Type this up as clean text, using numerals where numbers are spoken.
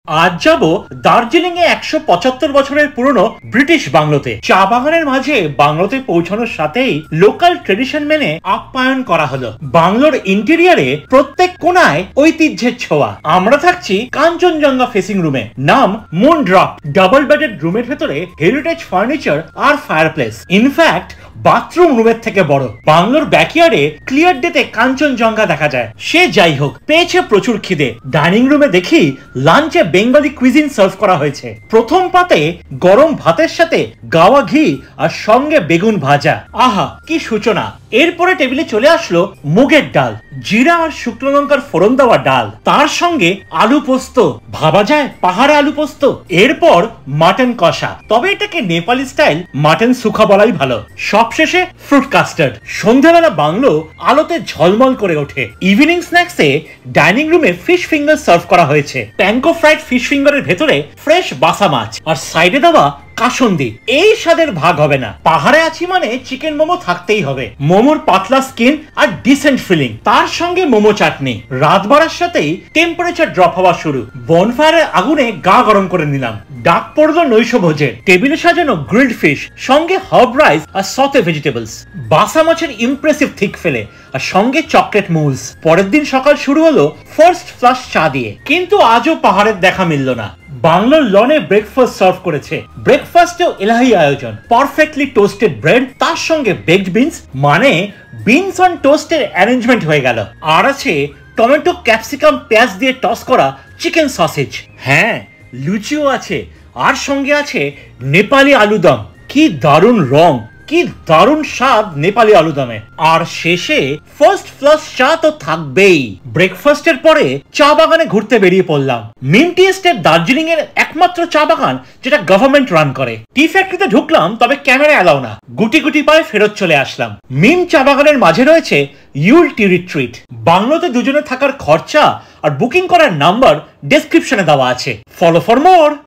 আজ যাব দার্জিলিং এ 175 বছরের পুরনো ব্রিটিশ বাংলোতে। চা বাগানের মাঝে বাংলোতে পৌঁছানোর সাথেই লোকাল ট্রেডিশন মেনে আপ্যায়ন করা হলো। বাংলোর ইন্টেরিয়ারে প্রত্যেক কোণায় ঐতিহ্যের ছোঁয়া। আমরা থাকছি কাঞ্চনজঙ্ঘা ফেসিং রুমে, নাম মুন ড্রপ। ডাবল বেডেড রুমের ভেতরে হেরিটেজ ফার্নিচার আর ফায়ারপ্লেস। ইনফ্যাক্ট বাথরুম রুমের থেকে বড়। বাংলোর ব্যাকইয়ার্ডে ক্লিয়ার ডেতে কাঞ্চনজঙ্ঘা দেখা যায়। সে যাই হোক, পেয়েছে প্রচুর খিদে। ডাইনিং রুমে দেখি লাঞ্চে বেঙ্গলি কুইজিন সার্ভ করা হয়েছে। প্রথম পাতে গরম ভাতের সাথে গাওয়া ঘি আর সঙ্গে বেগুন ভাজা। আহা কি সূচনা! এরপরে টেবিলে চলে আসলো মুগের ডাল, জিরা আর শুকনো লঙ্কার ফোড়ন দেওয়া ডাল, তার সঙ্গে আলু পোস্ত। ভাবা যায় পাহাড়ে আলু পোস্ত। এরপর মাটন কষা, তবে এটাকে নেপালি স্টাইল মাটন সুখা বলাই ভালো। সবশেষে ফ্রুট কাস্টার্ড। সন্ধ্যাবেলা বাংলো আলোতে ঝলমল করে ওঠে। ইভিনিং স্ন্যাক্সে ডাইনিং রুমে ফিশ ফিঙ্গার সার্ভ করা হয়েছে। প্যানকো ফ্রাইড ফিশ ফিঙ্গারের ভেতরে ফ্রেশ বাসা মাছ আর সাইডে দেওয়া কাসুন্দি। এই স্বাদের ভাগ হবে না। পাহাড়ে আছি মানে চিকেন মোমো থাকতেই হবে। মোমোর পাতলা স্কিন আর ডিসেন্ট ফিলিং, তার সঙ্গে মোমো চাটনি। রাত বাড়ার সাথেই টেম্পারেচার ড্রপ হওয়া শুরু। বনফায়ারের আগুনে গা গরম করে নিলাম। ডাক পড়লো নৈশ ভোজের। টেবিলে সাজানো গ্রিলড ফিশ, সঙ্গে হার্ব রাইস আর সতে ভেজিটেবলস। বাসা মাছের ইমপ্রেসিভ থিক ফেলে আর সঙ্গে চকলেট মুজ। পরের দিন সকাল শুরু হলো ফার্স্ট ফ্লাশ চা দিয়ে। কিন্তু আজও পাহাড়ের দেখা মিলল না। বাংলোর লনে ব্রেকফাস্ট সার্ভ করেছে। ব্রেকফাস্টেও এলাহি আয়োজন। পারফেক্টলি টোস্টেড ব্রেড, তার সঙ্গে বেকড বিনস, মানে বিনস অন টোস্টের অ্যারেঞ্জমেন্ট হয়ে গেল। আর আছে টমেটো, ক্যাপসিকাম, পেঁয়াজ দিয়ে টস করা চিকেন সসেজ। হ্যাঁ, লুচিও আছে। আর সঙ্গে আছে নেপালি আলুদম। কি দারুণ রং, কি দারুণ স্বাদ নেপালি আলুদমে। আর শেষে ফার্স্ট ফ্লাশ চা তো থাকবেই। ব্রেকফাস্টের পরে চা বাগানে ঘুরতে বেরিয়ে পড়লাম। মিন্টি এস্টেট দার্জিলিং এর একমাত্র চা বাগান যেটা গভর্নমেন্ট রান করে। টি ফ্যাক্টরিতে ঢুকলাম, তবে ক্যামেরা এলাও না। গুটি গুটি পায়ে ফেরত চলে আসলাম। মিম চা বাগানের মাঝে রয়েছে ইউল টি রিট্রিট। বাংলোতে দুজনে থাকার খরচা আর বুকিং করার নাম্বার ডেসক্রিপশনে দেওয়া আছে। Follow for more.